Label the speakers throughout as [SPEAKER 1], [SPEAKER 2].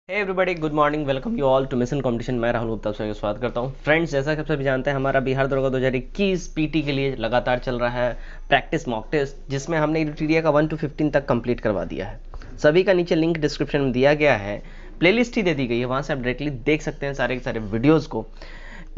[SPEAKER 1] Hey everybody, good morning, welcome you all to mission competition. मैं राहुल गुप्ता आपका स्वागत करता हूं। फ्रेंड्स, जैसा कि आप सभी जानते हैं, हमारा बिहार दरोगा 2021 पीटी के लिए लगातार चल रहा है प्रैक्टिस मॉक टेस्ट, जिसमें हमने यूटिलिटी का 1 to 15 तक कंप्लीट करवा दिया है। सभी का नीचे लिंक डिस्क्रिप्शन में दिया गया है, प्लेलिस्ट ही दे दी गई है, वहाँ से आप डायरेक्टली देख सकते हैं सारे के सारे वीडियोज़ को।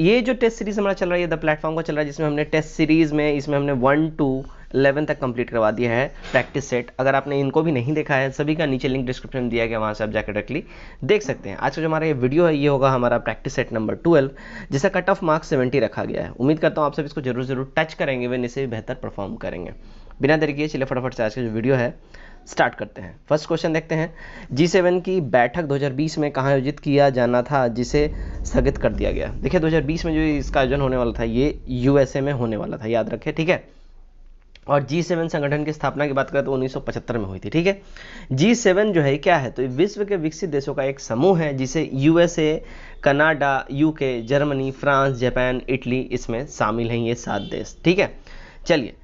[SPEAKER 1] ये जो टेस्ट सीरीज हमारा चल रहा है, द प्लेटफॉर्म का चल रहा है, जिसमें हमने टेस्ट सीरीज में इसमें हमने 1 to 11 तक कंप्लीट करवा दिया है प्रैक्टिस सेट। अगर आपने इनको भी नहीं देखा है, सभी का नीचे लिंक डिस्क्रिप्शन में दिया गया, वहाँ से आप जाकर डायरेक्टली देख सकते हैं। आज का जो हमारा ये वीडियो है, ये होगा हमारा प्रैक्टिस सेट नंबर 12, जिसका कट ऑफ मार्क्स 70 रखा गया है। उम्मीद करता हूँ आप सब इसको जरूर टच करेंगे, वे इसे बेहतर परफॉर्म करेंगे। बिना देरी किए चलिए फटाफट से आज का जो वीडियो है स्टार्ट करते हैं। फर्स्ट क्वेश्चन देखते हैं, G7 की बैठक 2020 में कहाँ आयोजित किया जाना था, जिसे स्थगित कर दिया गया। देखिए 2020 में जो इसका आयोजन होने वाला था, ये USA में होने वाला था, याद रखें, ठीक है। और G7 संगठन की स्थापना की बात करें तो 1975 में हुई थी, ठीक है। G7 जो है क्या है, तो विश्व के विकसित देशों का एक समूह है, जिसे USA, Canada, UK, Germany, France, Japan, Italy इसमें शामिल हैं, ये 7 देश, ठीक है। चलिए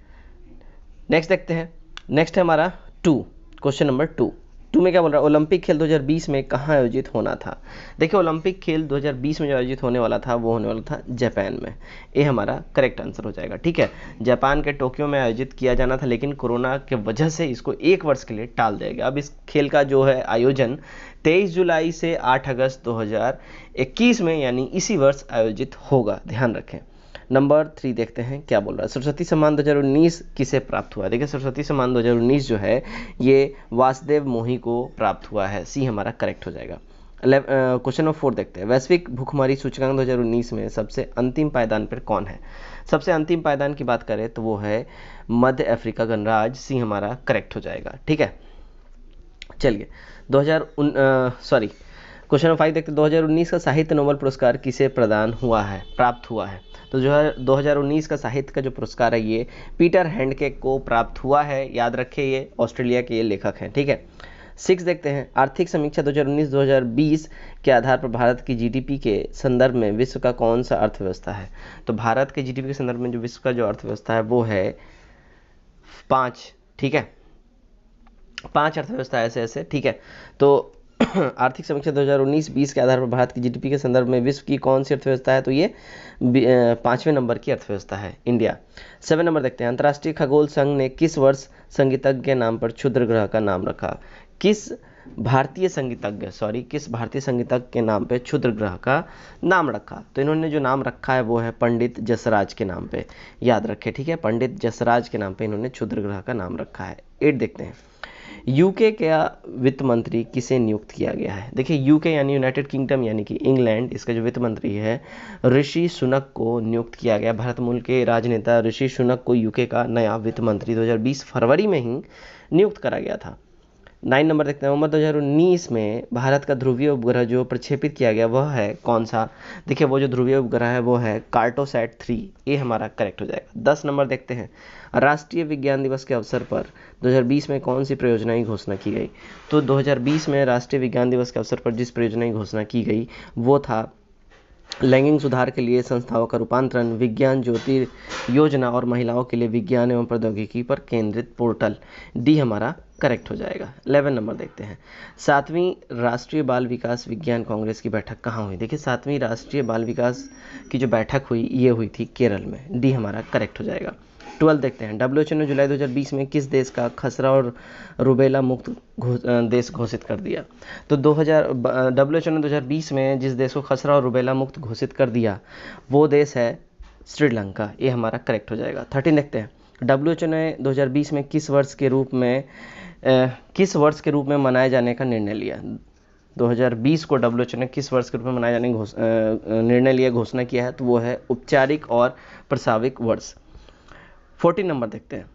[SPEAKER 1] नेक्स्ट देखते हैं। नेक्स्ट है हमारा क्वेश्चन नंबर 2 में क्या बोल रहा है, ओलंपिक खेल 2020 में कहाँ आयोजित होना था। देखिए ओलंपिक खेल 2020 में जो आयोजित होने वाला था, वो होने वाला था जापान में। ये हमारा करेक्ट आंसर हो जाएगा, ठीक है। जापान के टोक्यो में आयोजित किया जाना था, लेकिन कोरोना के वजह से इसको 1 वर्ष के लिए टाल दिया गया। अब इस खेल का जो है आयोजन 23 जुलाई से 8 अगस्त 2021 में, यानी इसी वर्ष आयोजित होगा, ध्यान रखें। नंबर 3 देखते हैं क्या बोल रहा है, सरस्वती सम्मान 2019 किसे प्राप्त हुआ। देखिए सरस्वती सम्मान 2019 जो है, ये वासुदेव मोही को प्राप्त हुआ है, सी हमारा करेक्ट हो जाएगा। क्वेश्चन नंबर 4 देखते हैं, वैश्विक भूखमरी सूचकांक 2019 में सबसे अंतिम पायदान पर कौन है। सबसे अंतिम पायदान की बात करें तो वो है मध्य अफ्रीका गणराज्य, सी हमारा करेक्ट हो जाएगा, ठीक है। चलिए क्वेश्चन नंबर 5 देखते हैं, 2019 का साहित्य नोबेल पुरस्कार किसे प्राप्त हुआ है। तो जो है 2019 का साहित्य का जो पुरस्कार है, ये पीटर हैंडके को प्राप्त हुआ है, याद रखिए, ये ऑस्ट्रेलिया के ये लेखक हैं, ठीक है। 6 देखते हैं, आर्थिक समीक्षा 2019-2020 के आधार पर भारत की जीडीपी के संदर्भ में विश्व का कौन सा अर्थव्यवस्था है। तो भारत के जीडीपी के संदर्भ में जो विश्व का जो अर्थव्यवस्था है, वो है 5, ठीक है। 5 अर्थव्यवस्था ऐसे, ठीक है। तो आर्थिक समीक्षा 2019-20 के आधार पर भारत की जीडीपी के संदर्भ में विश्व की कौन सी अर्थव्यवस्था है, तो ये 5वें नंबर की अर्थव्यवस्था है, इंडिया। 7 नंबर देखते हैं, अंतर्राष्ट्रीय खगोल संघ ने किस वर्ष संगीतज्ञ के नाम पर क्षुद्र ग्रह का नाम रखा। किस भारतीय संगीतज्ञ के नाम पे क्षुद्र ग्रह का नाम रखा। तो इन्होंने जो नाम रखा है वो है पंडित जसराज के नाम पे, याद रखें, ठीक है। पंडित जसराज के नाम पे इन्होंने क्षुद्र ग्रह का नाम रखा है। 8 देखते हैं, यूके का वित्त मंत्री किसे नियुक्त किया गया है। देखिए यूके यानी यूनाइटेड किंगडम यानी कि इंग्लैंड, इसका जो वित्त मंत्री है ऋषि सुनक को नियुक्त किया गया। भारत मूल के राजनेता ऋषि सुनक को यूके का नया वित्त मंत्री 2020 फरवरी में ही नियुक्त करा गया था। 9 नंबर देखते हैं, नवंबर 2019 में भारत का ध्रुवीय उपग्रह जो प्रक्षेपित किया गया, वह है कौन सा। देखिए वो जो ध्रुवीय उपग्रह है वो है कार्टोसैट 3, ये हमारा करेक्ट हो जाएगा। 10 नंबर देखते हैं, राष्ट्रीय विज्ञान दिवस के अवसर पर 2020 में कौन सी परियोजना की घोषणा की गई। तो 2020 में राष्ट्रीय विज्ञान दिवस के अवसर पर जिस परियोजना की घोषणा की गई, वो था लैंगिक सुधार के लिए संस्थाओं का रूपांतरण, विज्ञान ज्योति योजना और महिलाओं के लिए विज्ञान एवं प्रौद्योगिकी पर केंद्रित पोर्टल, डी हमारा करेक्ट हो जाएगा। 11 नंबर देखते हैं, 7वीं राष्ट्रीय बाल विकास विज्ञान कांग्रेस की बैठक कहाँ हुई। देखिए 7वीं राष्ट्रीय बाल विकास की जो बैठक हुई, ये हुई थी केरल में, डी हमारा करेक्ट हो जाएगा। 12 देखते हैं, WHO ने जुलाई 2020 में किस देश का खसरा और रुबेला मुक्त देश घोषित कर दिया। तो WHO ने 2020 में जिस देश को खसरा और रुबेला मुक्त घोषित कर दिया, वो देश है श्रीलंका, ये हमारा करेक्ट हो जाएगा। 13 देखते हैं, WHO ने 2020 में किस वर्ष के रूप में मनाए जाने का निर्णय लिया। 2020 को WHO ने किस वर्ष के रूप में मनाए जाने का निर्णय लिया, घोषणा किया है, तो वो है औपचारिक और प्रस्ताविक वर्ष। 14 नंबर देखते हैं,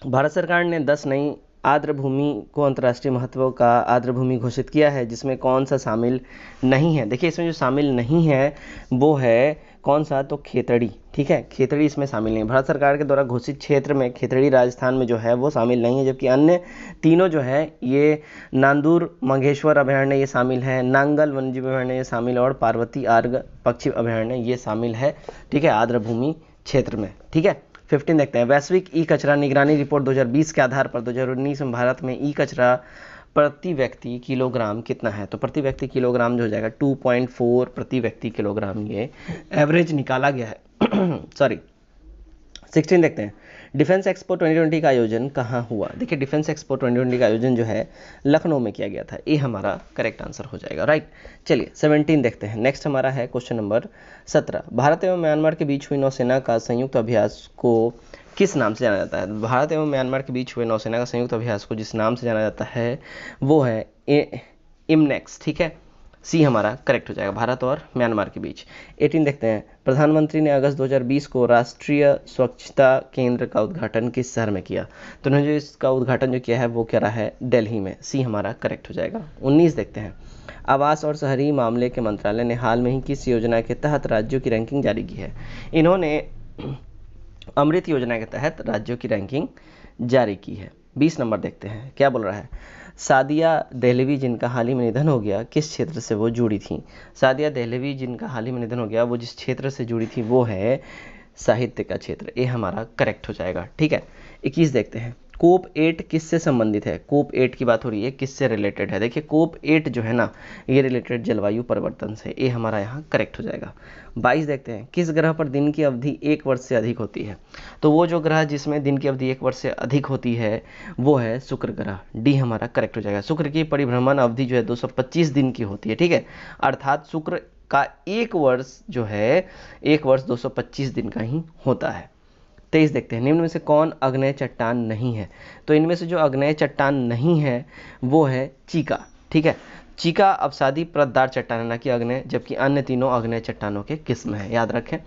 [SPEAKER 1] भारत सरकार ने 10 नई आर्द्र भूमि को अंतर्राष्ट्रीय महत्व का आर्द्र भूमि घोषित किया है, जिसमें कौन सा शामिल नहीं है। देखिए इसमें जो शामिल नहीं है वो है कौन सा, तो खेतड़ी, ठीक है। खेतड़ी इसमें शामिल नहीं है। भारत सरकार के द्वारा घोषित क्षेत्र में खेतड़ी राजस्थान में जो है वो शामिल नहीं है, जबकि अन्य तीनों जो है, ये नांदूर मंगेश्वर अभयारण्य ये शामिल है, नांगल वन्यजीव अभयारण्य ये शामिल है, और पार्वती आर्ग पक्षी अभयारण्य ये शामिल है, ठीक है, आर्द्र भूमि क्षेत्र में, ठीक है। 15 देखते हैं, वैश्विक ई कचरा निगरानी रिपोर्ट 2020 के आधार पर 2019 में भारत में ई कचरा प्रति व्यक्ति किलोग्राम कितना है, तो प्रति व्यक्ति किलोग्राम जो हो जाएगा 2.4 प्रति व्यक्ति किलोग्राम, ये एवरेज निकाला गया है। सॉरी 16 देखते हैं। डिफेंस एक्सपो 2020 का आयोजन कहाँ हुआ? देखिए डिफेंस एक्सपो 2020 का आयोजन जो है लखनऊ में किया गया था, ये हमारा करेक्ट आंसर हो जाएगा, राइट। चलिए 17 देखते हैं। नेक्स्ट हमारा है क्वेश्चन नंबर 17। भारत एवं म्यांमार के बीच हुई नौसेना का संयुक्त अभ्यास को किस नाम से जाना जाता है? भारत एवं म्यांमार के बीच हुए नौसेना का संयुक्त अभ्यास को जिस नाम से जाना जाता है वो है इमनेक्स, ठीक है। सी हमारा करेक्ट हो जाएगा, भारत और म्यांमार के बीच। 18 देखते हैं। प्रधानमंत्री ने अगस्त 2020 को राष्ट्रीय स्वच्छता केंद्र का उद्घाटन किस शहर में किया? तो उन्होंने जो इसका उद्घाटन जो किया है वो क्या रहा है? दिल्ली में। सी हमारा करेक्ट हो जाएगा। 19 देखते हैं। आवास और शहरी मामले के मंत्रालय ने हाल में ही किस योजना के तहत राज्यों की रैंकिंग जारी की है? इन्होंने अमृत योजना के तहत राज्यों की रैंकिंग जारी की है। 20 नंबर देखते हैं, क्या बोल रहा है? सादिया देहलवी जिनका हाल ही में निधन हो गया, किस क्षेत्र से वो जुड़ी थी? सादिया देहलवी जिनका हाल ही में निधन हो गया, वो जिस क्षेत्र से जुड़ी थी वो है साहित्य का क्षेत्र, ये हमारा करेक्ट हो जाएगा, ठीक है। 21 देखते हैं। कोप 8 किससे संबंधित है? कोप 8 की बात हो रही है, किससे रिलेटेड है? देखिए कोप 8 जो है ना, ये रिलेटेड जलवायु परिवर्तन से, ये हमारा यहाँ करेक्ट हो जाएगा। 22 देखते हैं। किस ग्रह पर दिन की अवधि 1 वर्ष से अधिक होती है? तो वो जो ग्रह जिसमें दिन की अवधि 1 वर्ष से अधिक होती है वो है शुक्र ग्रह। डी हमारा करेक्ट हो जाएगा। शुक्र की परिभ्रमण अवधि जो है 225 दिन की होती है, ठीक है। अर्थात शुक्र का 1 वर्ष जो है 1 वर्ष 225 दिन का ही होता है। 23 देखते हैं। निम्न में से कौन आग्नेय चट्टान नहीं है? तो इनमें से जो आग्नेय चट्टान नहीं है वो है चीका, ठीक है। चीका अवसादी परतदार चट्टान है, ना कि आग्नेय, जबकि अन्य तीनों आग्नेय चट्टानों के किस्म है, याद रखें,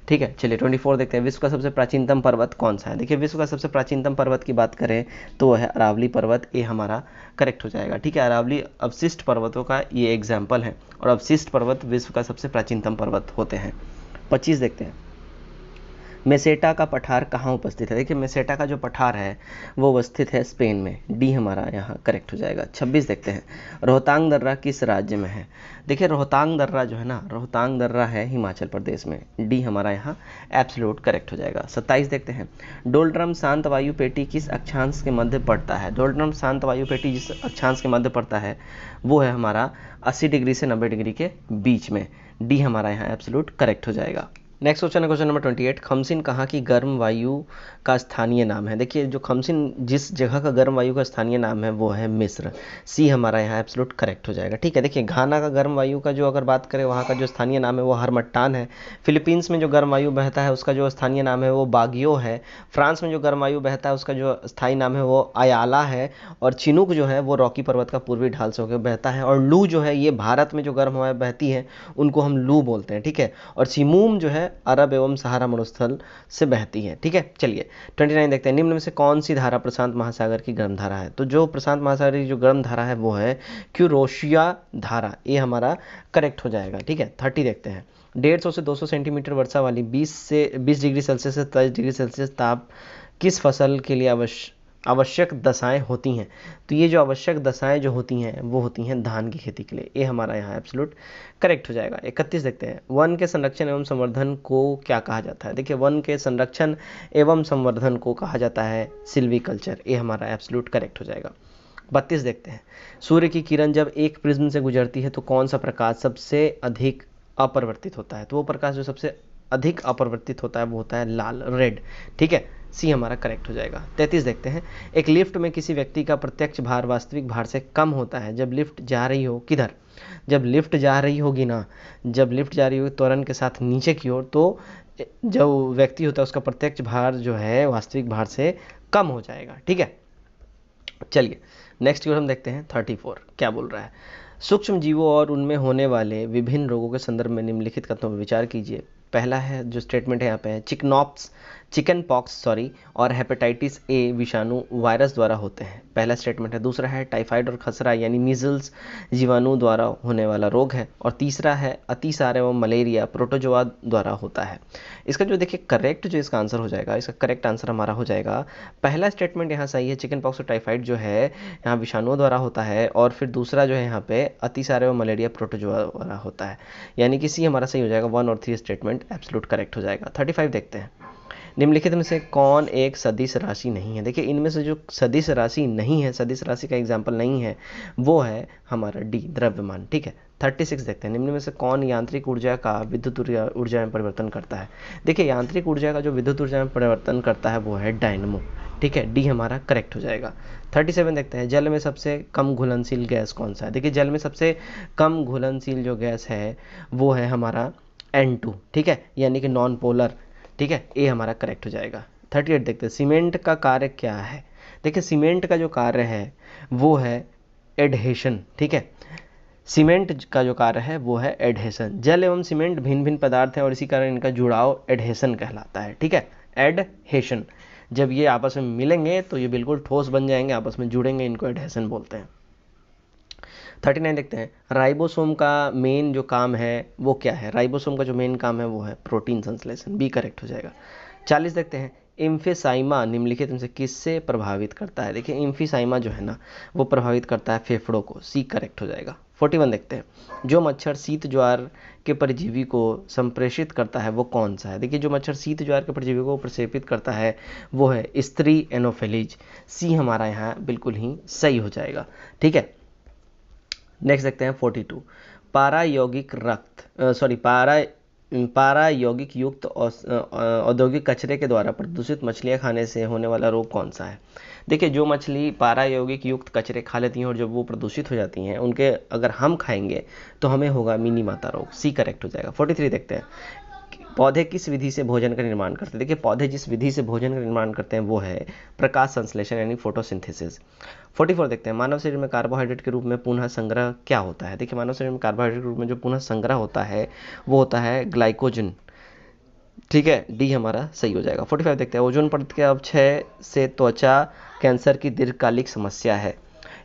[SPEAKER 1] ठीक है। चलिए 24 देखते हैं। विश्व का सबसे प्राचीनतम पर्वत कौन सा है? देखिए विश्व का सबसे प्राचीनतम पर्वत की बात करें तो वह है अरावली पर्वत, ये हमारा करेक्ट हो जाएगा, ठीक है। अरावली अवशिष्ट पर्वतों का ये एग्जाम्पल है और अवशिष्ट पर्वत विश्व का सबसे प्राचीनतम पर्वत होते हैं। 25 देखते हैं। मेसेटा का पठार कहाँ उपस्थित है? देखिए मेसेटा का जो पठार है वो अवस्थित है स्पेन में। डी हमारा यहाँ करेक्ट हो जाएगा। 26 देखते हैं। रोहतांग दर्रा किस राज्य में है? देखिए रोहतांग दर्रा जो है ना, रोहतांग दर्रा है हिमाचल प्रदेश में। डी हमारा यहाँ एब्सोल्यूट करेक्ट हो जाएगा। 27 देखते हैं। डोलड्रम शांत वायु पेटी किस अक्षांश के मध्य पड़ता है? डोलड्रम शांत वायु पेटी जिस अक्षांश के मध्य पड़ता है वो है हमारा 80 डिग्री से 90 डिग्री के बीच में। डी हमारा यहाँ एब्सोल्यूट करेक्ट हो जाएगा। नेक्स्ट क्वेश्चन है क्वेश्चन नंबर 28। खमसिन कहाँ की गर्म वायु का स्थानीय नाम है? देखिए जो खमसिन जिस जगह का गर्म वायु का स्थानीय नाम है वो है मिस्र। सी हमारा यहाँ एब्सोल्यूट करेक्ट हो जाएगा, ठीक है। देखिए घाना का गर्म वायु का जो अगर बात करें वहाँ का जो स्थानीय नाम है वो हरमट्टान है। फिलीपींस में जो गर्म वायु बहता है उसका जो स्थानीय नाम है वो बागियो है। फ्रांस में जो गर्म वायु बहता है उसका जो स्थायी नाम है वो अयाला है। और चिनूक जो है वो रॉकी पर्वत का पूर्वी ढाल से होकर बहता है। और लू जो है ये भारत में जो गर्म हवाएं बहती हैं उनको हम लू बोलते हैं, ठीक है। और सिमूम जो है अरब एवं सहारा मरुस्थल से बहती है, ठीक है। चलिए 29 देखते हैं। निम्न में से कौन सी धारा प्रशांत महासागर की गर्म धारा है? तो जो प्रशांत महासागर की जो गर्म धारा है वो है क्यूरोशिया धारा, ये हमारा करेक्ट हो जाएगा, ठीक है। 30 देखते हैं। 150 से 200 सेंटीमीटर वर्षा वाली 20 डिग्री सेल्सियस से 23 डिग्री सेल्सियस ताप किस फसल के लिए आवश्यक दशाएं होती हैं? तो ये जो आवश्यक दशाएं जो होती हैं वो होती हैं धान की खेती के लिए। ये हमारा यहाँ एब्सोल्यूट करेक्ट हो जाएगा। 31 देखते हैं। वन के संरक्षण एवं संवर्धन को क्या कहा जाता है? देखिए वन के संरक्षण एवं संवर्धन को कहा जाता है सिल्वीकल्चर, ये हमारा एब्सोल्यूट करेक्ट हो जाएगा। 32 देखते हैं। सूर्य की किरण जब एक प्रिज्म से गुजरती है तो कौन सा प्रकाश सबसे अधिक अपरिवर्तित होता है? तो वो प्रकाश जो सबसे अधिक अपरिवर्तित होता है वो होता है लाल, रेड, ठीक है। सी हमारा करेक्ट हो जाएगा। 33 देखते हैं। एक लिफ्ट में किसी व्यक्ति का प्रत्यक्ष भार वास्तविक भार से कम होता है जब लिफ्ट जा रही हो किधर? जब लिफ्ट जा रही होगी ना, जब लिफ्ट जा रही होगी त्वरण के साथ नीचे की ओर, तो जो व्यक्ति होता है उसका प्रत्यक्ष भार जो है वास्तविक भार से कम हो जाएगा, ठीक है। चलिए नेक्स्ट क्वेश्चन देखते हैं। 34 क्या बोल रहा है? सूक्ष्म जीवों और उनमें होने वाले विभिन्न रोगों के संदर्भ में निम्नलिखित कथनों पर विचार कीजिए। पहला है जो स्टेटमेंट है यहाँ पे है चिकन पॉक्स और हेपेटाइटिस ए विषाणु वायरस द्वारा होते हैं, पहला स्टेटमेंट है। दूसरा है टाइफाइड और खसरा यानी मीजल्स जीवाणु द्वारा होने वाला रोग है। और तीसरा है अतिसार एवं मलेरिया प्रोटोजोआ द्वारा होता है। इसका जो देखिए करेक्ट जो इसका आंसर हो जाएगा, इसका करेक्ट आंसर हमारा हो जाएगा पहला स्टेटमेंट यहाँ सही है। चिकन पॉक्स और टाइफाइड जो है यहाँ विषाणुओं द्वारा होता है। और फिर दूसरा जो है यहाँ पे अतिसार एवं मलेरिया प्रोटोजोआ द्वारा होता है, यानी कि सी हमारा सही हो जाएगा। 1 और 3 स्टेटमेंट एब्सोल्यूट करेक्ट हो जाएगा। 35 देखते हैं। निम्नलिखित में से कौन एक सदिश राशि नहीं है? देखिए इनमें से जो सदिश राशि नहीं है, सदिश राशि का एग्जाम्पल नहीं है, वो है हमारा डी, द्रव्यमान। ठीक है, 36 देखते हैं, निम्न में से कौन यांत्रिक ऊर्जा का विद्युत ऊर्जा में परिवर्तन करता है? देखिए यांत्रिक ऊर्जा का जो विद्युत ऊर्जा में परिवर्तन करता है वो है डायनमो। ठीक है, डी हमारा करेक्ट हो जाएगा। 37 देखते हैं, जल में सबसे कम घुलनशील गैस कौन सा है? देखिए जल में सबसे कम घुलनशील जो गैस है वो है हमारा N2। ठीक है, यानी कि नॉन पोलर। ठीक है, ए हमारा करेक्ट हो जाएगा। 38 देखते हैं, सीमेंट का कार्य क्या है? देखिए सीमेंट का जो कार्य है वो है एडहेशन। ठीक है, सीमेंट का जो कार्य है वो है एडहेशन। जल एवं सीमेंट भिन्न भिन्न पदार्थ हैं और इसी कारण इनका जुड़ाव एडहेशन कहलाता है। ठीक है, एडहेशन, जब ये आपस में मिलेंगे तो ये बिल्कुल ठोस बन जाएंगे, आपस में जुड़ेंगे, इनको एडहेशन बोलते हैं। 39 देखते हैं, राइबोसोम का मेन जो काम है वो क्या है? राइबोसोम का जो मेन काम है वो है प्रोटीन संश्लेषण, बी करेक्ट हो जाएगा। 40 देखते हैं, एम्फीसाइमा निम्नलिखित में से किससे प्रभावित करता है? देखिए एम्फीसाइमा जो है ना वो प्रभावित करता है फेफड़ों को, सी करेक्ट हो जाएगा। 41 देखते हैं, जो मच्छर शीत ज्वार के परजीवी को संप्रेषित करता है वो कौन सा है? देखिए जो मच्छर शीत ज्वार के परजीवी को प्रक्षेपित करता है वो है स्त्री एनोफिलीज, सी हमारा यहाँ बिल्कुल ही सही हो जाएगा। ठीक है, नेक्स्ट देखते हैं 42, पारायौगिक पारायौगिक युक्त औद्योगिक कचरे के द्वारा प्रदूषित मछलियां खाने से होने वाला रोग कौन सा है? देखिए जो मछली पारायौगिक युक्त कचरे खा लेती हैं और जब वो प्रदूषित हो जाती हैं उनके अगर हम खाएंगे तो हमें होगा मिनी माता रोग, सी करेक्ट हो जाएगा। 43 देखते हैं, पौधे किस विधि से भोजन का निर्माण करते हैं? देखिए पौधे जिस विधि से भोजन का निर्माण करते हैं वो है प्रकाश संश्लेषण यानी फोटोसिंथेसिस। 44 देखते हैं, मानव शरीर में कार्बोहाइड्रेट के रूप में पुनः संग्रह क्या होता है? देखिए मानव शरीर में कार्बोहाइड्रेट के रूप में जो पुनः संग्रह होता है वो होता है ग्लाइकोजन। ठीक है, डी हमारा सही हो जाएगा। 45 देखते हैं, ओजोन परत के अवक्षय से त्वचा कैंसर की दीर्घकालिक समस्या है,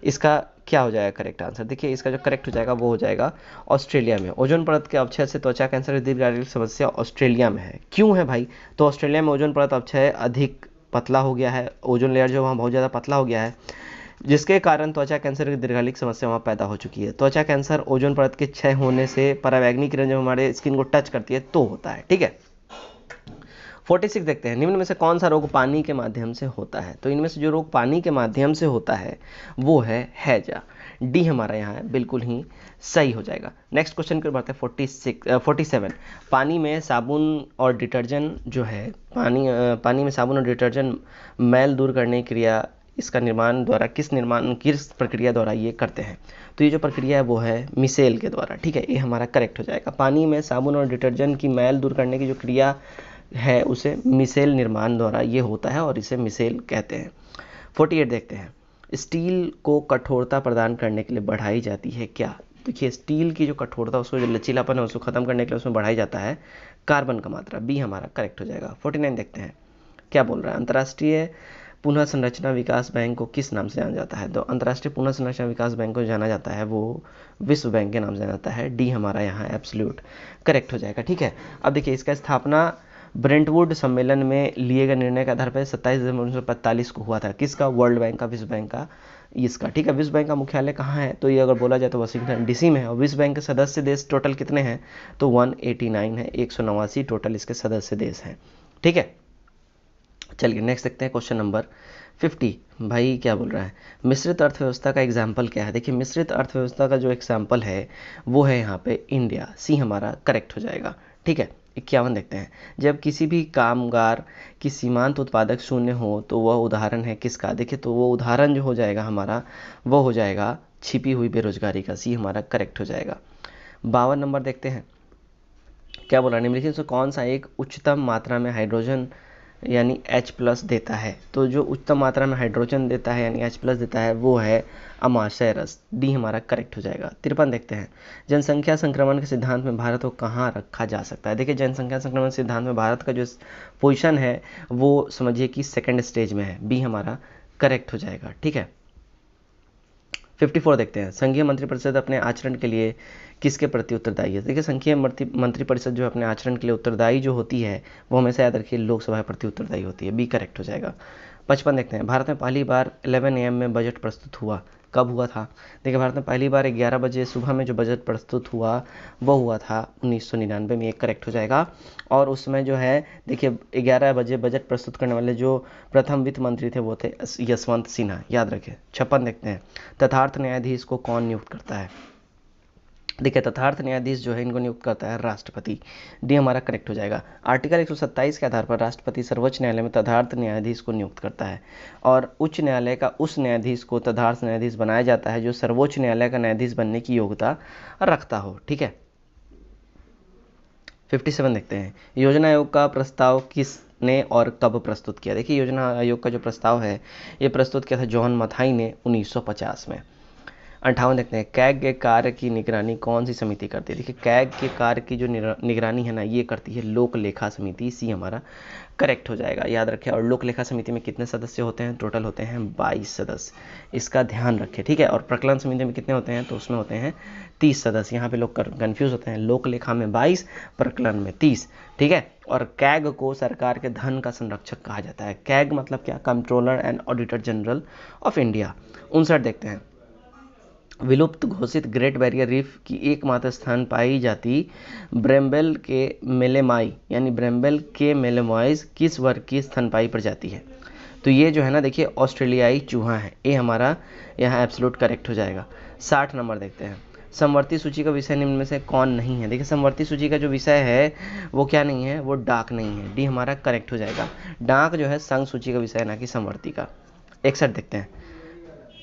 [SPEAKER 1] इसका क्या हो जाएगा करेक्ट आंसर? देखिए इसका जो करेक्ट हो जाएगा वो हो जाएगा ऑस्ट्रेलिया में। ओजोन परत के अवक्षय से त्वचा कैंसर की दीर्घकालिक समस्या ऑस्ट्रेलिया में है। क्यों है भाई? तो ऑस्ट्रेलिया में ओजोन परत अवक्षय अधिक पतला हो गया है, ओजोन लेयर जो वहाँ बहुत ज़्यादा पतला हो गया है, जिसके कारण त्वचा कैंसर की दीर्घकालिक समस्या वहाँ पैदा हो चुकी है। त्वचा कैंसर ओजोन परत के क्षय होने से पराबैंगनी किरण जब हमारे स्किन को टच करती है तो होता है। ठीक है, 46 देखते हैं, निम्न में से कौन सा रोग पानी के माध्यम से होता है? तो इनमें से जो रोग पानी के माध्यम से होता है वो है हैजा, डी हमारा यहाँ बिल्कुल ही सही हो जाएगा। नेक्स्ट क्वेश्चन की बात है 47, पानी में साबुन और डिटर्जेंट जो है पानी में साबुन और डिटर्जेंट मैल दूर करने की क्रिया, इसका निर्माण द्वारा किस प्रक्रिया द्वारा ये करते हैं? तो ये जो प्रक्रिया है वो है मिसेल के द्वारा। ठीक है, ये हमारा करेक्ट हो जाएगा। पानी में साबुन और डिटर्जेंट की मैल दूर करने की जो क्रिया है उसे मिसेल निर्माण द्वारा ये होता है और इसे मिसेल कहते हैं। 48 देखते हैं, स्टील को कठोरता प्रदान करने के लिए बढ़ाई जाती है क्या? देखिए स्टील की जो कठोरता, उसको जो लचीलापन है उसको खत्म करने के लिए उसमें बढ़ाई जाता है कार्बन का मात्रा, बी हमारा करेक्ट हो जाएगा। 49 देखते हैं, क्या बोल रहा है, अंतर्राष्ट्रीय पुनः संरचना विकास बैंक को किस नाम से जाना जाता है? तो अंतर्राष्ट्रीय पुनः संरचना विकास बैंक को जाना जाता है वो विश्व बैंक के नाम से जाना जाता है, डी हमारा यहाँ एब्सोल्यूट करेक्ट हो जाएगा। ठीक है, अब देखिए इसका स्थापना ब्रेंटवुड सम्मेलन में लिए गए निर्णय के आधार पर 27 दिसंबर 1945 को हुआ था। किसका? वर्ल्ड बैंक का, विश्व बैंक का, इसका। ठीक है, विश्व बैंक का मुख्यालय कहाँ है? तो ये अगर बोला जाए तो वाशिंगटन डीसी में है। और विश्व बैंक के सदस्य देश टोटल कितने हैं? तो 189 है, 189 टोटल इसके सदस्य देश हैं। ठीक है, चलिए नेक्स्ट देखते हैं क्वेश्चन नंबर 50। भाई क्या बोल रहा है, मिश्रित अर्थव्यवस्था का एग्जाम्पल क्या है? देखिए मिश्रित अर्थव्यवस्था का जो एग्जाम्पल है वो है यहाँ पे इंडिया, सी हमारा करेक्ट हो जाएगा। ठीक है, 51 देखते हैं, जब किसी भी कामगार की सीमांत उत्पादक शून्य हो तो वह उदाहरण है किसका? देखिए तो वो उदाहरण जो हो जाएगा हमारा वो हो जाएगा छिपी हुई बेरोजगारी का, सी हमारा करेक्ट हो जाएगा। 52 नंबर देखते हैं, क्या बोला, निम्नलिखित से कौन सा एक उच्चतम मात्रा में हाइड्रोजन यानी H+ देता है? तो जो उच्चतम मात्रा में हाइड्रोजन देता है यानी H+ देता है वो है अमाशय रस, डी हमारा करेक्ट हो जाएगा। 53 देखते हैं, जनसंख्या संक्रमण के सिद्धांत में भारत को कहाँ रखा जा सकता है? देखिए जनसंख्या संक्रमण सिद्धांत में भारत का जो पोजीशन है वो समझिए कि सेकंड स्टेज में है, बी हमारा करेक्ट हो जाएगा। ठीक है, 54 देखते हैं, संघीय मंत्रिपरिषद अपने आचरण के लिए किसके प्रति उत्तरदायी है? देखिए संघीय मंत्रिपरिषद जो अपने आचरण के लिए उत्तरदायी जो होती है वो हमेशा याद रखिए लोकसभा प्रति उत्तरदायी होती है, बी करेक्ट हो जाएगा। 55 देखते हैं, भारत में पहली बार 11 AM में बजट प्रस्तुत हुआ, कब हुआ था? देखिए भारत में पहली बार 11 बजे सुबह में जो बजट प्रस्तुत हुआ वो हुआ था 1999 में, ये करेक्ट हो जाएगा। और उसमें जो है देखिए 11 बजे बजट प्रस्तुत करने वाले जो प्रथम वित्त मंत्री थे वो थे यशवंत सिन्हा, याद रखें। 56 देखते हैं, तथार्थ न्यायाधीश को कौन नियुक्त करता है? देखिए तथार्थ न्यायाधीश जो है इनको नियुक्त करता है राष्ट्रपति, डी हमारा करेक्ट हो जाएगा। आर्टिकल 127 के आधार पर राष्ट्रपति सर्वोच्च न्यायालय में तथार्थ न्यायाधीश को नियुक्त करता है, और उच्च न्यायालय का उस न्यायाधीश को तथार्थ न्यायाधीश बनाया जाता है जो सर्वोच्च न्यायालय का न्यायाधीश बनने की योग्यता रखता हो, ठीक है। 57 देखते हैं, योजना आयोग का प्रस्ताव किसने और कब प्रस्तुत किया? देखिए योजना आयोग का जो प्रस्ताव है ये प्रस्तुत किया था जॉन मथाई ने 1950 में। 58 देखते हैं, कैग के कार्य की निगरानी कौन सी समिति करती है? देखिए कैग के कार्य की जो निगरानी है ना ये करती है लोक लेखा समिति, सी हमारा करेक्ट हो जाएगा, याद रखें। और लोक लेखा समिति में कितने सदस्य होते हैं? टोटल होते हैं 22 सदस्य, इसका ध्यान रखें, ठीक है। और प्रकलन समिति में कितने होते हैं? तो उसमें होते हैं 30 सदस्य। यहाँ पे लोग कन्फ्यूज होते हैं, लोक लेखा में 22, प्रकलन में 30, ठीक है। और कैग को सरकार के धन का संरक्षक कहा जाता है। कैग मतलब क्या? Controller and auditor general of India. 59 देखते हैं, विलुप्त घोषित ग्रेट बैरियर रीफ की एकमात्र स्थान पाई जाती ब्रेम्बेल के मेलेमाई यानी ब्रेम्बेल के मेलेमॉइज किस वर्ग की स्तनपायी प्रजाति है? तो ये जो है ना देखिए ऑस्ट्रेलियाई चूहा है, ये हमारा यहाँ एब्सोल्यूट करेक्ट हो जाएगा। 60 नंबर देखते हैं, समवर्ती सूची का विषय निम्न में से कौन नहीं है? देखिए समवर्ती सूची का जो विषय है वो क्या नहीं है? वो डाक नहीं है, डी हमारा करेक्ट हो जाएगा। डाक जो है संघ सूची का विषय है, ना कि समवर्ती का। 61 देखते हैं,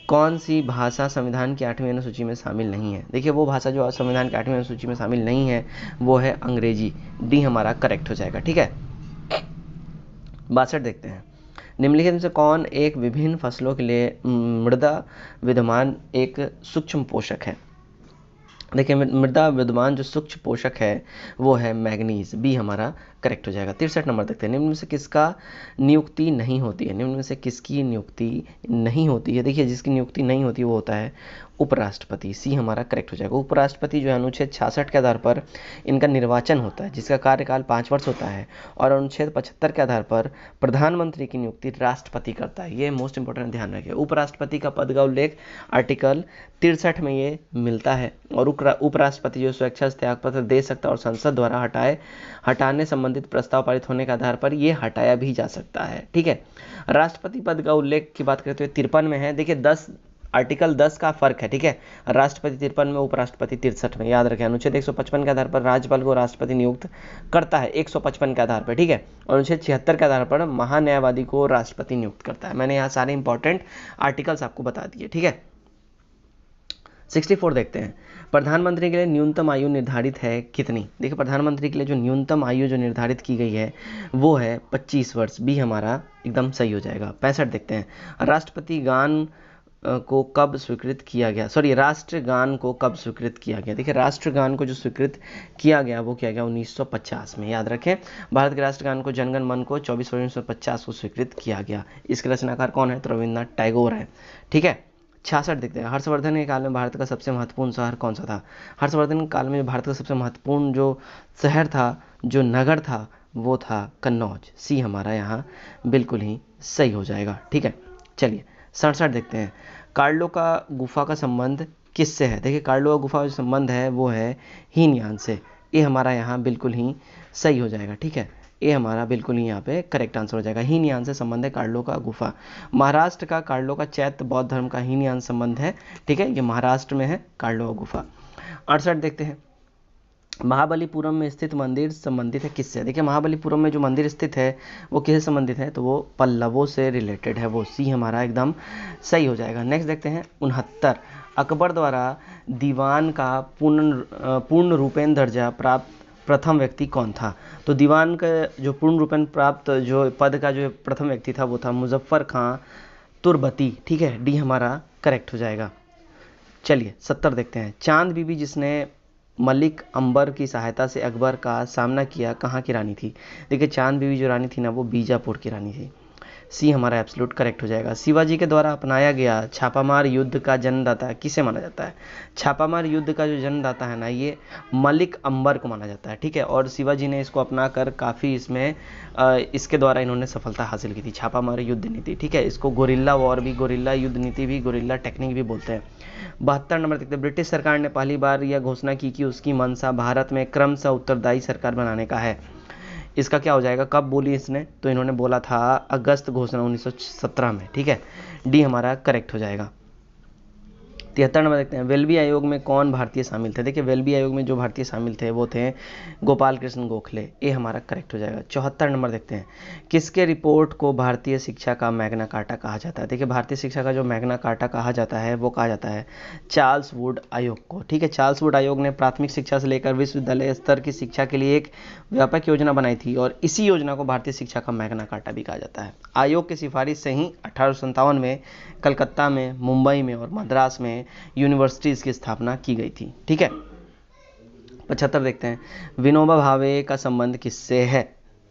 [SPEAKER 1] कौन सी भाषा संविधान की 8वीं अनुसूची में शामिल नहीं है? देखिए वो भाषा जो संविधान की 8वीं अनुसूची में शामिल नहीं है वो है अंग्रेजी, डी हमारा करेक्ट हो जाएगा, ठीक है। 62 देखते हैं, निम्नलिखित में से कौन एक विभिन्न फसलों के लिए मृदा विद्यमान एक सूक्ष्म पोषक है? देखिए मृदा विद्यमान जो सूक्ष्म पोषक है वो है मैग्नीज, बी हमारा करेक्ट हो जाएगा। 63 नंबर देखते हैं, निम्न में से किसका नियुक्ति नहीं होती है? निम्न में से किसकी नियुक्ति नहीं होती है? देखिए जिसकी नियुक्ति नहीं होती वो होता है उपराष्ट्रपति, सी हमारा करेक्ट हो जाएगा। उपराष्ट्रपति जो है अनुच्छेद 66 के आधार पर इनका निर्वाचन होता है जिसका कार्यकाल 5 वर्ष होता है, और अनुच्छेद 75 के आधार पर प्रधानमंत्री की नियुक्ति राष्ट्रपति करता है। ये मोस्ट इंपॉर्टेंट ध्यान रखिए, उपराष्ट्रपति का पद का उल्लेख आर्टिकल 63 में ये मिलता है, और उपराष्ट्रपति जो स्वेच्छा से त्यागपत्र दे सकता है और संसद द्वारा हटाने संबंधित प्रस्ताव पारित होने के आधार पर ये हटाया भी जा सकता है, ठीक है। राष्ट्रपति पद का उल्लेख की बात करें तो 53 में है। देखिए 10 आर्टिकल 10 का फर्क है, ठीक है। राष्ट्रपति 53 में, उपराष्ट्रपति 63 में, याद रखें। अनुच्छेद 155 के आधार पर राज्यपाल को राष्ट्रपति नियुक्त करता है 155 के आधार पर, ठीक है। और अनुच्छेद 76 के आधार पर महान्यायवादी को राष्ट्रपति नियुक्त करता है। मैंने यहाँ सारे इंपॉर्टेंट आर्टिकल्स आपको बता दिए, ठीक है। 64 देखते हैं, प्रधानमंत्री के लिए न्यूनतम आयु निर्धारित है कितनी? देखिए प्रधानमंत्री के लिए जो न्यूनतम आयु जो निर्धारित की गई है वो है 25 वर्ष, बी हमारा एकदम सही हो जाएगा। 65 देखते हैं, राष्ट्रपति गान को कब स्वीकृत किया गया? राष्ट्रगान को कब स्वीकृत किया गया? देखिए राष्ट्रगान को जो स्वीकृत किया गया वो किया गया 1950 में, याद रखें। भारत के राष्ट्रगान को जनगण मन को 24 फरवरी 1950 को स्वीकृत किया गया। इसके रचनाकार कौन है? तो रविन्द्रनाथ टैगोर है, ठीक है। 66 देखते हैं, हर्षवर्धन के काल में भारत का सबसे महत्वपूर्ण शहर कौन सा था? हर्षवर्धन के काल में भारत का सबसे महत्वपूर्ण जो शहर था, जो नगर था, वो था कन्नौज, सी हमारा यहाँ बिल्कुल ही सही हो जाएगा, ठीक है। चलिए 67 देखते हैं, कार्लो का गुफा का संबंध किससे है? देखिए कार्लो का गुफा का जो संबंध है वो है हीनयान से, ये हमारा यहाँ बिल्कुल ही सही हो जाएगा, ठीक है। ये हमारा बिल्कुल ही यहाँ पे करेक्ट आंसर हो जाएगा। हीनयान से संबंध है कार्लो का गुफा। महाराष्ट्र का कार्लो का चैत्य बौद्ध धर्म का हीनयान संबंध है, ठीक है, ये महाराष्ट्र में है कार्लो का गुफा। 68 देखते हैं, महाबलीपुरम में स्थित मंदिर संबंधित है किससे? देखिए महाबलीपुरम में जो मंदिर स्थित है वो किससे संबंधित है? तो वो पल्लवों से रिलेटेड है, वो सी हमारा एकदम सही हो जाएगा। नेक्स्ट देखते हैं 69, अकबर द्वारा दीवान का पूर्ण रूपेण दर्जा प्राप्त प्रथम व्यक्ति कौन था? तो दीवान का जो पूर्ण रूपेण प्राप्त जो पद का जो प्रथम व्यक्ति था वो था मुजफ्फर खां तुर्बती, ठीक है, डी हमारा करेक्ट हो जाएगा। चलिए 70 देखते हैं, चांद बीबी जिसने मलिक अंबर की सहायता से अकबर का सामना किया कहाँ की रानी थी? देखिए चांद बीबी जो रानी थी ना वो बीजापुर की रानी थी। सी हमारा एब्सोल्यूट करेक्ट हो जाएगा। शिवाजी के द्वारा अपनाया गया छापामार युद्ध का जन्मदाता किसे माना जाता है? छापामार युद्ध का जो जन्मदाता है ना, ये मलिक अंबर को माना जाता है, ठीक है। और शिवाजी ने इसको अपनाकर काफ़ी इसमें इसके द्वारा इन्होंने सफलता हासिल की थी, छापामार युद्ध नीति, ठीक है। इसको गोरिल्ला वॉर भी, गोरिल्ला युद्ध नीति भी, गोरिल्ला टेक्निक भी बोलते हैं। 72 नंबर देखते हैं, ब्रिटिश सरकार ने पहली बार यह घोषणा की कि उसकी मंशा भारत में क्रमशः उत्तरदायी सरकार बनाने का है। इसका क्या हो जाएगा, कब बोली इसने? तो इन्होंने बोला था अगस्त घोषणा 1917 में, ठीक है। डी हमारा करेक्ट हो जाएगा। 73 नंबर देखते हैं, वेल्बी आयोग में कौन भारतीय शामिल थे? देखिए वेल्बी आयोग में जो भारतीय शामिल थे वो थे गोपाल कृष्ण गोखले, ये हमारा करेक्ट हो जाएगा। 74 नंबर देखते हैं, किसके रिपोर्ट को भारतीय शिक्षा का मैग्ना कार्टा कहा जाता है? देखिए भारतीय शिक्षा का जो मैग्ना कार्टा कहा जाता है वो कहा जाता है चार्ल्स वुड आयोग को, ठीक है। चार्ल्स वुड आयोग ने प्राथमिक शिक्षा से लेकर विश्वविद्यालय स्तर की शिक्षा के लिए एक व्यापक योजना बनाई थी और इसी योजना को भारतीय शिक्षा का मैग्ना कार्टा भी कहा जाता है। आयोग की सिफारिश से ही 1857 में कलकत्ता में, मुंबई में और मद्रास में यूनिवर्सिटीज की स्थापना की गई थी, ठीक है। 75 देखते हैं, विनोबा भावे का संबंध किससे है?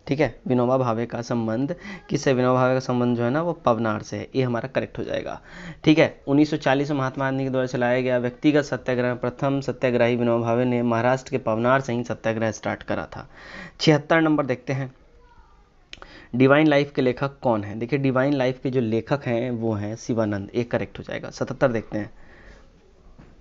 [SPEAKER 1] ठीक है, विनोबा भावे का संबंध किससे? विनोबा भावे का संबंध जो है ना वो पवनार से है, ये हमारा करेक्ट हो जाएगा, ठीक है। 1940 में महात्मा गांधी के द्वारा चलाया गया व्यक्तिगत सत्याग्रह, प्रथम सत्याग्रही विनोबा भावे ने महाराष्ट्र के पवनार से ही सत्याग्रह स्टार्ट करा था। 76 नंबर देखते हैं, डिवाइन लाइफ के लेखक कौन है? देखिए डिवाइन लाइफ के जो लेखक हैं वो हैं शिवानंद, एक करेक्ट हो जाएगा। 77 देखते हैं,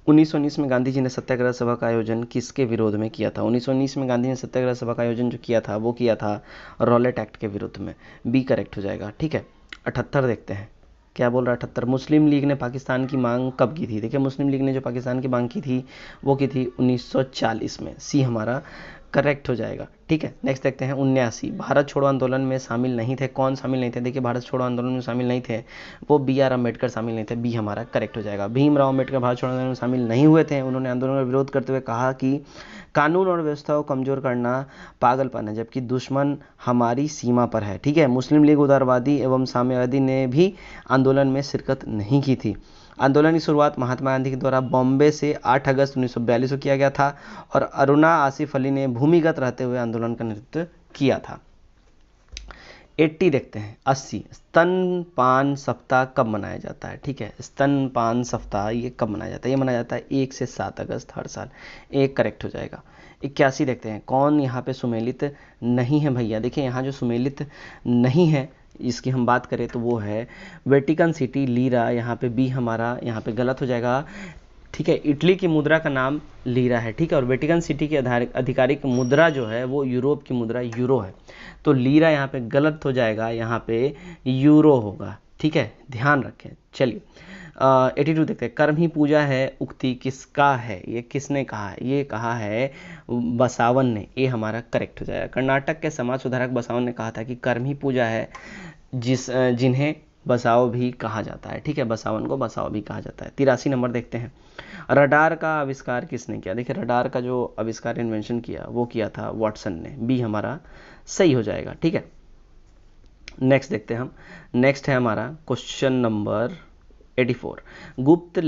[SPEAKER 1] 1919 में गांधी जी ने सत्याग्रह सभा का आयोजन किसके विरोध में किया था? 1919 में गांधी ने सत्याग्रह सभा का आयोजन जो किया था वो किया था रॉलेट एक्ट के विरुद्ध में, बी करेक्ट हो जाएगा, ठीक है। 78 देखते हैं, क्या बोल रहा है 78, मुस्लिम लीग ने पाकिस्तान की मांग कब की थी? देखिए मुस्लिम लीग ने जो पाकिस्तान की मांग की थी वो की थी 1940 में, सी हमारा करेक्ट हो जाएगा, ठीक है। नेक्स्ट देखते हैं 79, भारत छोड़ो आंदोलन में शामिल नहीं थे, कौन शामिल नहीं थे? देखिए भारत छोड़ो आंदोलन में शामिल नहीं थे, वो BR अम्बेडकर शामिल नहीं थे, बी हमारा करेक्ट हो जाएगा। भीमराव अम्बेडकर भारत छोड़ो आंदोलन में शामिल नहीं हुए थे, उन्होंने आंदोलन का विरोध करते हुए कहा कि कानून और व्यवस्था को कमजोर करना पागलपन है, जबकि दुश्मन हमारी सीमा पर है, ठीक है। मुस्लिम लीग उदारवादी एवं साम्यवादी ने भी आंदोलन में शिरकत नहीं की थी। आंदोलन की शुरुआत महात्मा गांधी के द्वारा बॉम्बे से 8 अगस्त 1942 को किया गया था और अरुणा आसिफ अली ने भूमिगत रहते हुए आंदोलन का नेतृत्व किया था। 80 देखते हैं, 80, स्तनपान सप्ताह कब मनाया जाता है? ठीक है, स्तनपान सप्ताह ये कब मनाया जाता है? ये मनाया जाता है 1 से 7 अगस्त हर साल, एक करेक्ट हो जाएगा। 81 देखते हैं, कौन यहाँ पे सुमेलित नहीं है भैया? देखिए यहाँ जो सुमेलित नहीं है इसकी हम बात करें तो वो है वेटिकन सिटी लीरा, यहाँ पे बी हमारा यहाँ पे गलत हो जाएगा, ठीक है। इटली की मुद्रा का नाम लीरा है, ठीक है, और वेटिकन सिटी की आधिकारिक मुद्रा जो है वो यूरोप की मुद्रा यूरो है, तो लीरा यहाँ पे गलत हो जाएगा, यहाँ पे यूरो होगा, ठीक है, ध्यान रखें। चलिए 82 देखते हैं, कर्म ही पूजा है उक्ति किसका है? ये किसने कहा है? ये कहा है बसावन ने, ये हमारा करेक्ट हो जाएगा। कर्नाटक के समाज सुधारक बसावन ने कहा था कि कर्म ही पूजा है जिन्हें बसाओ भी कहा जाता है, ठीक है, बसावन को बसाओ भी कहा जाता है। 83 नंबर देखते हैं, रडार का आविष्कार किसने किया? देखिए रडार का जो आविष्कार इन्वेंशन किया वो किया था वाटसन ने, बी हमारा सही हो जाएगा, ठीक है। नेक्स्ट देखते हैं हम, नेक्स्ट है हमारा क्वेश्चन नंबर 84, गुप्त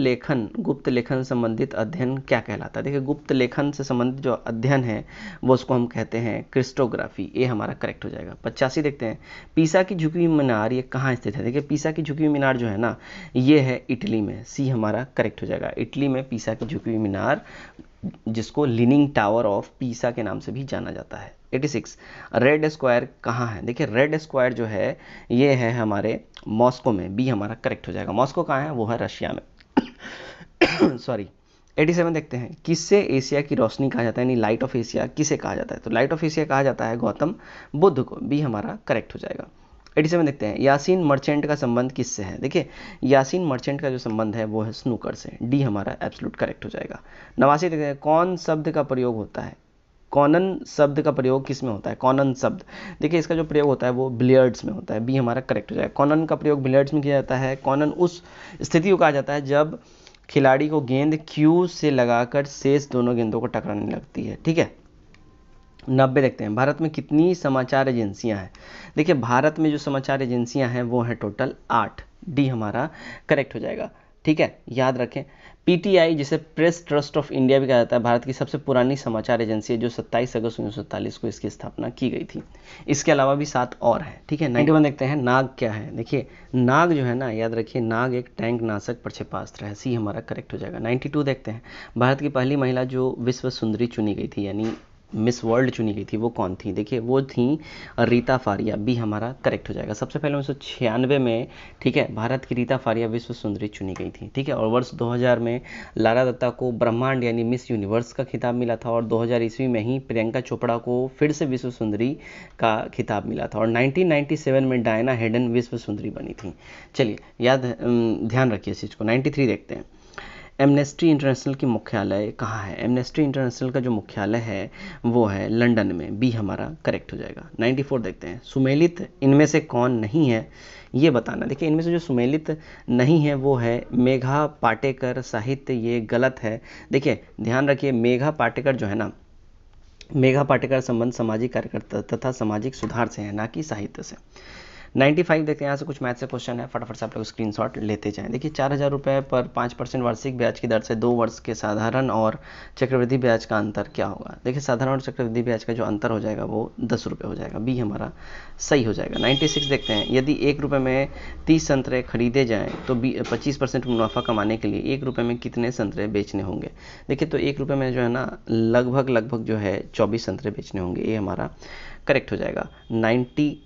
[SPEAKER 1] लेखन संबंधित अध्ययन क्या कहलाता है? देखिए गुप्त लेखन से संबंधित जो अध्ययन है वो उसको हम कहते हैं क्रिप्टोग्राफी, ये हमारा करेक्ट हो जाएगा। 85 देखते हैं, पीसा की झुकी हुई मीनार ये कहाँ स्थित है? देखिए पीसा की झुकी हुई मीनार जो है ना ये है इटली में, सी हमारा करेक्ट हो जाएगा। इटली में पीसा की झुकी हुई मीनार जिसको लीनिंग टावर ऑफ पीसा के नाम से भी जाना जाता है। 86, रेड स्क्वायर कहाँ है? देखिए रेड स्क्वायर जो है ये है हमारे मॉस्को में, बी हमारा करेक्ट हो जाएगा। मॉस्को कहाँ है? वो है रशिया में सॉरी। 87 देखते हैं, किससे एशिया की रोशनी कहा जाता है, यानी लाइट ऑफ एशिया किसे कहा जाता है? तो लाइट ऑफ एशिया कहा जाता है गौतम बुद्ध को, बी हमारा करेक्ट हो जाएगा। 87 देखते हैं, यासीन मर्चेंट का संबंध किससे है? देखिए यासीन मर्चेंट का जो संबंध है वो है स्नूकर से, डी हमारा एब्सोल्यूट करेक्ट हो जाएगा। 89 देखते हैं, कौन शब्द का प्रयोग होता है? कॉनन शब्द का प्रयोग किस में होता है? कॉनन शब्द, देखिए इसका जो प्रयोग होता है वो बिलियर्ड्स में होता है, बी हमारा करेक्ट हो जाएगा। कॉनन का प्रयोग बिलियर्ड्स में किया जाता है। कॉनन उस स्थिति को कहा जाता है जब खिलाड़ी को गेंद क्यू से लगाकर शेष दोनों गेंदों को टकराने लगती है, ठीक है। 90 देखते हैं, भारत में कितनी समाचार एजेंसियां हैं? देखिए भारत में जो समाचार एजेंसियां हैं वो है टोटल 8, डी हमारा करेक्ट हो जाएगा, ठीक है, याद रखें। पीटीआई, जिसे प्रेस ट्रस्ट ऑफ इंडिया भी कहा जाता है, भारत की सबसे पुरानी समाचार एजेंसी है जो 27 अगस्त 1947 को इसकी स्थापना की गई थी। इसके अलावा भी 7 और हैं, ठीक है। 91 देखते हैं, नाग क्या है। देखिए नाग जो है ना, याद रखिए, नाग एक टैंक नाशक प्रक्षेपास्त्र है। सी हमारा करेक्ट हो जाएगा। 92 देखते हैं, भारत की पहली महिला जो विश्व सुंदरी चुनी गई थी, यानी मिस वर्ल्ड चुनी गई थी, वो कौन थी। देखिए वो थी रीता फारिया। बी हमारा करेक्ट हो जाएगा। सबसे पहले 1996 में, ठीक है, भारत की रीता फारिया विश्व सुंदरी चुनी गई थी, ठीक है। और वर्ष 2000 में लारा दत्ता को ब्रह्मांड यानी मिस यूनिवर्स का खिताब मिला था, और 2000 ईस्वी में ही प्रियंका चोपड़ा को फिर से विश्व सुंदरी का खिताब मिला था, और 1997 में डायना हेडन विश्व सुंदरी बनी थी। चलिए ध्यान रखिए इस चीज़ को। 93 देखते हैं, एमनेस्टी इंटरनेशनल की मुख्यालय कहाँ है। एमनेस्टी इंटरनेशनल का जो मुख्यालय है वो है लंदन में। बी हमारा करेक्ट हो जाएगा। 94 देखते हैं, सुमेलित इनमें से कौन नहीं है ये बताना। देखिए इनमें से जो सुमेलित नहीं है वो है मेघा पाटेकर साहित्य। ये गलत है। देखिए ध्यान रखिए, मेघा पाटेकर जो है ना, मेघा पाटेकर संबंध सामाजिक कार्यकर्ता तथा सामाजिक सुधार से है, ना कि साहित्य से। 95 देखते हैं, यहाँ से कुछ मैथ से क्वेश्चन है, फटाफट से आप लोग स्क्रीनशॉट लेते जाएं। देखिए 4000 रुपये पर 5% वार्षिक ब्याज की दर से 2 वर्ष के साधारण और चक्रवृद्धि ब्याज का अंतर क्या होगा। देखिए साधारण और चक्रवृद्धि ब्याज का जो अंतर हो जाएगा वो 10 रुपये हो जाएगा। बी हमारा सही हो जाएगा। 96 देखते हैं, यदि 1 रुपये में 30 संतरे खरीदे जाएँ तो 25% मुनाफा कमाने के लिए 1 रुपये में कितने संतरे बेचने होंगे। देखिए तो 1 रुपये में जो है ना लगभग जो है 24 संतरे बेचने होंगे। ये हमारा करेक्ट हो जाएगा। 97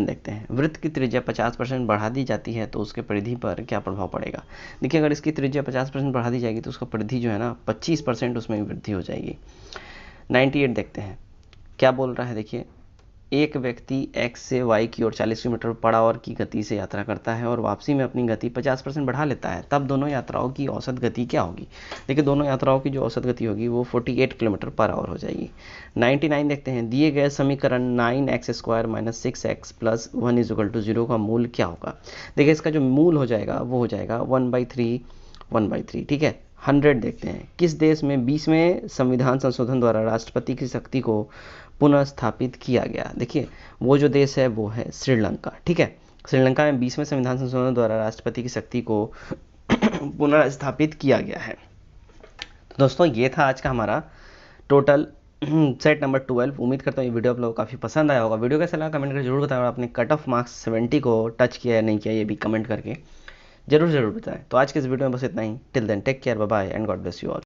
[SPEAKER 1] देखते हैं, वृत्त की त्रिज्या 50% बढ़ा दी जाती है तो उसके परिधि पर क्या प्रभाव पड़ेगा। देखिए अगर इसकी त्रिज्या 50% बढ़ा दी जाएगी तो उसका परिधि जो है ना 25% उसमें वृद्धि हो जाएगी। 98 देखते हैं, क्या बोल रहा है। देखिए एक व्यक्ति x से y की ओर 40 किलोमीटर पर आवर की गति से यात्रा करता है और वापसी में अपनी गति 50% बढ़ा लेता है, तब दोनों यात्राओं की औसत गति क्या होगी। देखिए दोनों यात्राओं की जो औसत गति होगी वो 48 किलोमीटर पर आवर हो जाएगी। 99 देखते हैं, दिए गए समीकरण 9x² - 6x + 1 = 0 का मूल क्या होगा। देखिए इसका जो मूल हो जाएगा वो हो जाएगा 1/3, ठीक है। 100 देखते हैं, किस देश में 20वें संविधान संशोधन द्वारा राष्ट्रपति की शक्ति को पुनः स्थापित किया गया। देखिए वो जो देश है वो है श्रीलंका, ठीक है। श्रीलंका में 20वें संविधान संशोधन द्वारा राष्ट्रपति की शक्ति को पुनः स्थापित किया गया है। तो दोस्तों ये था आज का हमारा टोटल सेट नंबर 12। उम्मीद करता हूँ ये वीडियो आप लोगों को काफ़ी पसंद आया होगा। वीडियो कैसा लगा कमेंट करके जरूर बताएं, और आपने कट ऑफ मार्क्स 70 को टच किया या नहीं किया ये भी कमेंट करके जरूर बताएं। तो आज के इस वीडियो में बस इतना ही। Till then take care, bye bye and God bless you all.